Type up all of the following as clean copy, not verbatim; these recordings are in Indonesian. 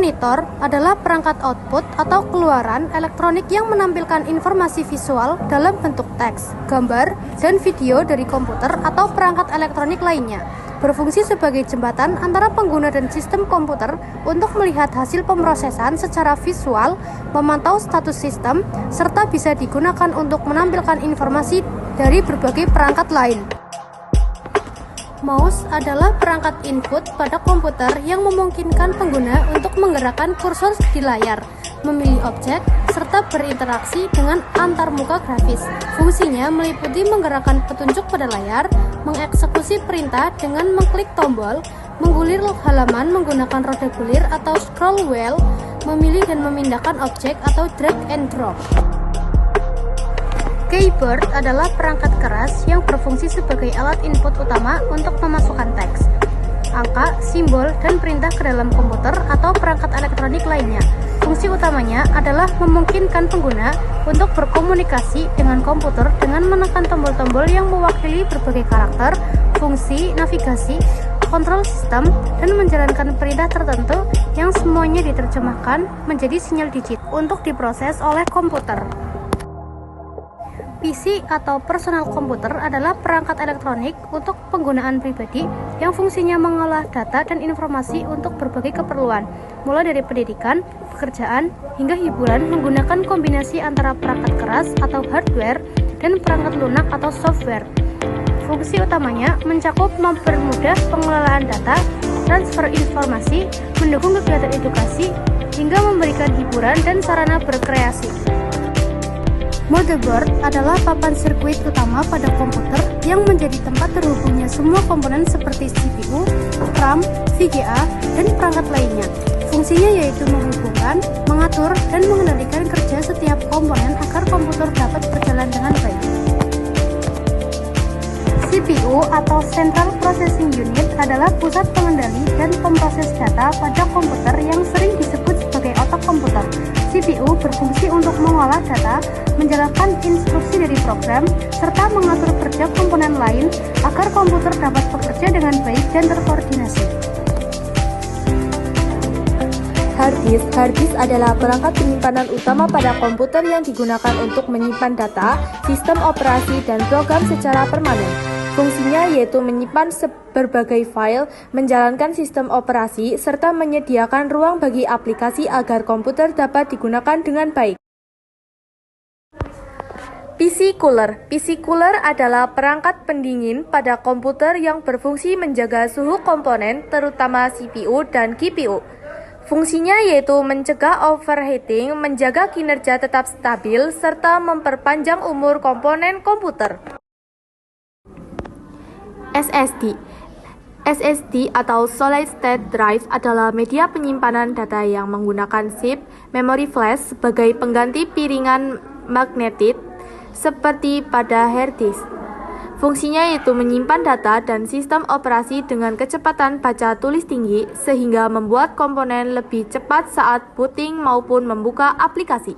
Monitor adalah perangkat output atau keluaran elektronik yang menampilkan informasi visual dalam bentuk teks, gambar, dan video dari komputer atau perangkat elektronik lainnya. Berfungsi sebagai jembatan antara pengguna dan sistem komputer untuk melihat hasil pemrosesan secara visual, memantau status sistem, serta bisa digunakan untuk menampilkan informasi dari berbagai perangkat lain. Mouse adalah perangkat input pada komputer yang memungkinkan pengguna untuk menggerakkan kursor di layar, memilih objek, serta berinteraksi dengan antarmuka grafis. Fungsinya meliputi menggerakkan petunjuk pada layar, mengeksekusi perintah dengan mengklik tombol, menggulir halaman menggunakan roda gulir atau scroll wheel, memilih dan memindahkan objek atau drag and drop. Keyboard adalah perangkat keras yang berfungsi sebagai alat input utama untuk memasukkan teks, angka, simbol, dan perintah ke dalam komputer atau perangkat elektronik lainnya. Fungsi utamanya adalah memungkinkan pengguna untuk berkomunikasi dengan komputer dengan menekan tombol-tombol yang mewakili berbagai karakter, fungsi, navigasi, kontrol sistem, dan menjalankan perintah tertentu yang semuanya diterjemahkan menjadi sinyal digit untuk diproses oleh komputer. PC atau personal komputer adalah perangkat elektronik untuk penggunaan pribadi yang fungsinya mengolah data dan informasi untuk berbagai keperluan, mulai dari pendidikan, pekerjaan, hingga hiburan menggunakan kombinasi antara perangkat keras atau hardware dan perangkat lunak atau software. Fungsi utamanya mencakup mempermudah pengelolaan data, transfer informasi, mendukung kegiatan edukasi, hingga memberikan hiburan dan sarana berkreasi. Motherboard adalah papan sirkuit utama pada komputer yang menjadi tempat terhubungnya semua komponen seperti CPU, RAM, VGA, dan perangkat lainnya. Fungsinya yaitu menghubungkan, mengatur, dan mengendalikan kerja setiap komponen agar komputer dapat berjalan dengan baik. CPU atau Central Processing Unit adalah pusat pengendali dan pemroses data pada komputer yang sering disebut sebagai otak komputer. CPU berfungsi untuk mengolah data, menjalankan instruksi dari program, serta mengatur kerja komponen lain agar komputer dapat bekerja dengan baik dan terkoordinasi. Hard disk adalah perangkat penyimpanan utama pada komputer yang digunakan untuk menyimpan data, sistem operasi, dan program secara permanen. Fungsinya yaitu menyimpan berbagai file, menjalankan sistem operasi, serta menyediakan ruang bagi aplikasi agar komputer dapat digunakan dengan baik. PC Cooler adalah perangkat pendingin pada komputer yang berfungsi menjaga suhu komponen, terutama CPU dan GPU. Fungsinya yaitu mencegah overheating, menjaga kinerja tetap stabil, serta memperpanjang umur komponen komputer. SSD atau Solid State Drive adalah media penyimpanan data yang menggunakan chip memori flash sebagai pengganti piringan magnetit seperti pada hard disk. Fungsinya yaitu menyimpan data dan sistem operasi dengan kecepatan baca tulis tinggi sehingga membuat komponen lebih cepat saat booting maupun membuka aplikasi.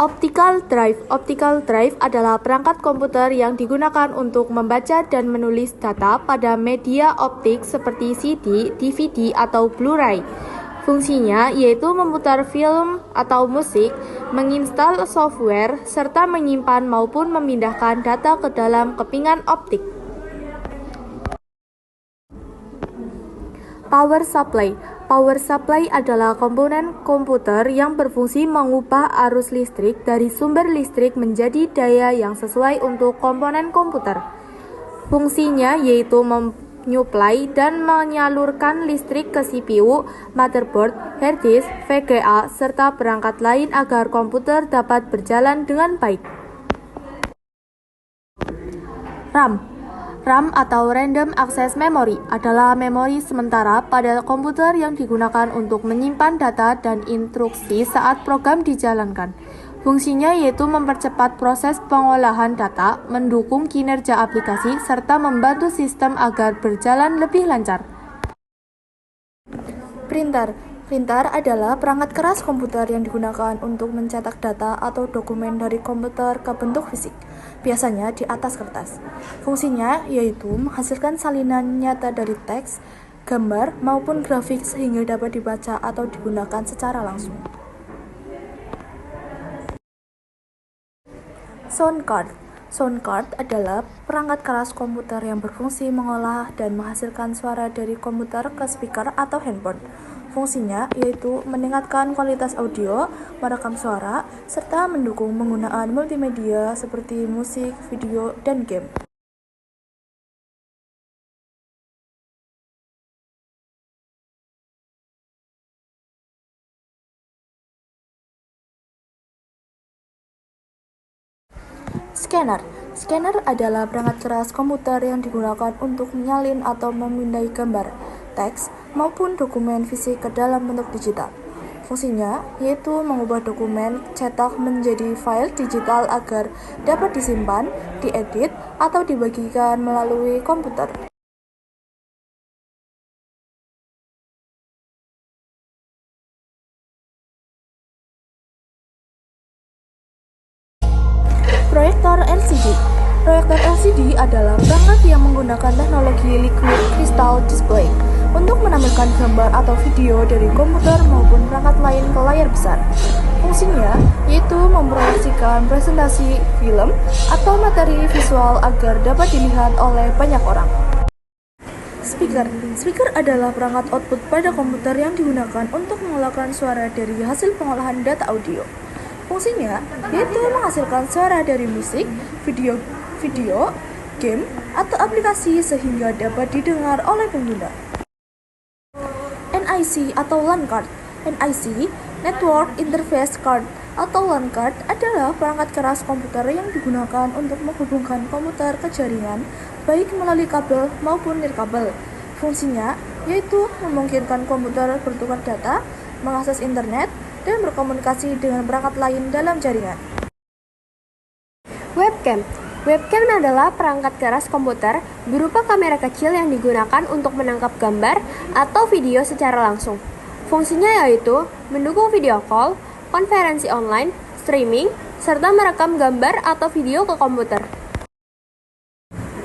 Optical drive adalah perangkat komputer yang digunakan untuk membaca dan menulis data pada media optik seperti CD, DVD, atau Blu-ray. Fungsinya yaitu memutar film atau musik, menginstal software, serta menyimpan maupun memindahkan data ke dalam kepingan optik. Power supply adalah komponen komputer yang berfungsi mengubah arus listrik dari sumber listrik menjadi daya yang sesuai untuk komponen komputer. Fungsinya yaitu menyuplai dan menyalurkan listrik ke CPU, motherboard, hard disk, VGA, serta perangkat lain agar komputer dapat berjalan dengan baik. RAM atau Random Access Memory adalah memori sementara pada komputer yang digunakan untuk menyimpan data dan instruksi saat program dijalankan. Fungsinya yaitu mempercepat proses pengolahan data, mendukung kinerja aplikasi, serta membantu sistem agar berjalan lebih lancar. Printer adalah perangkat keras komputer yang digunakan untuk mencetak data atau dokumen dari komputer ke bentuk fisik, biasanya di atas kertas. Fungsinya yaitu menghasilkan salinan nyata dari teks, gambar maupun grafik sehingga dapat dibaca atau digunakan secara langsung. Sound card. Sound card adalah perangkat keras komputer yang berfungsi mengolah dan menghasilkan suara dari komputer ke speaker atau handphone. Fungsinya yaitu meningkatkan kualitas audio, merekam suara, serta mendukung penggunaan multimedia seperti musik, video, dan game. Scanner. Scanner adalah perangkat keras komputer yang digunakan untuk menyalin atau memindai gambar, teks, maupun dokumen fisik ke dalam bentuk digital. Fungsinya yaitu mengubah dokumen cetak menjadi file digital agar dapat disimpan, diedit, atau dibagikan melalui komputer. Proyektor LCD. Proyektor LCD adalah perangkat yang menggunakan teknologi liquid crystal display untuk menampilkan gambar atau video dari komputer maupun perangkat lain ke layar besar. Fungsinya yaitu memproyeksikan presentasi film atau materi visual agar dapat dilihat oleh banyak orang. Speaker. Speaker adalah perangkat output pada komputer yang digunakan untuk mengeluarkan suara dari hasil pengolahan data audio. Fungsinya yaitu menghasilkan suara dari musik, video, game, atau aplikasi sehingga dapat didengar oleh pengguna. NIC atau LAN card. NIC, Network Interface Card atau LAN card adalah perangkat keras komputer yang digunakan untuk menghubungkan komputer ke jaringan baik melalui kabel maupun nirkabel. Fungsinya yaitu memungkinkan komputer bertukar data, mengakses internet, dan berkomunikasi dengan perangkat lain dalam jaringan. Webcam. Webcam adalah perangkat keras komputer berupa kamera kecil yang digunakan untuk menangkap gambar atau video secara langsung. Fungsinya yaitu mendukung video call, konferensi online, streaming, serta merekam gambar atau video ke komputer.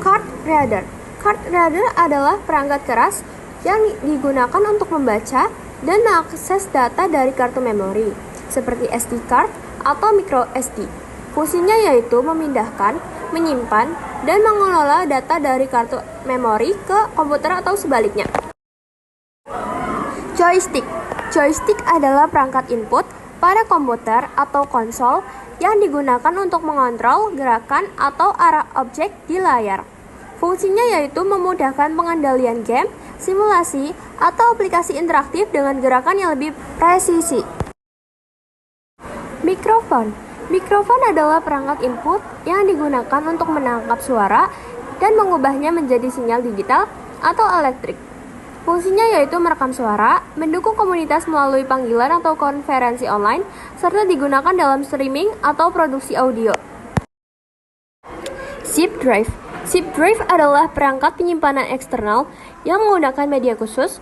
Card reader. Card reader adalah perangkat keras yang digunakan untuk membaca dan mengakses data dari kartu memori, seperti SD card atau micro SD. Fungsinya yaitu memindahkan, menyimpan, dan mengelola data dari kartu memori ke komputer atau sebaliknya. Joystick. Joystick adalah perangkat input pada komputer atau konsol yang digunakan untuk mengontrol gerakan atau arah objek di layar. Fungsinya yaitu memudahkan pengendalian game, simulasi, atau aplikasi interaktif dengan gerakan yang lebih presisi. Mikrofon. Mikrofon adalah perangkat input yang digunakan untuk menangkap suara dan mengubahnya menjadi sinyal digital atau elektrik. Fungsinya yaitu merekam suara, mendukung komunitas melalui panggilan atau konferensi online, serta digunakan dalam streaming atau produksi audio. Zip drive. Zip drive adalah perangkat penyimpanan eksternal yang menggunakan media khusus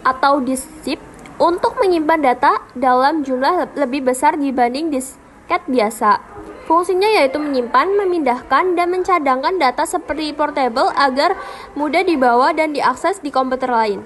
atau disk zip untuk menyimpan data dalam jumlah lebih besar dibanding disket biasa. Fungsinya yaitu menyimpan, memindahkan, dan mencadangkan data seperti portable agar mudah dibawa dan diakses di komputer lain.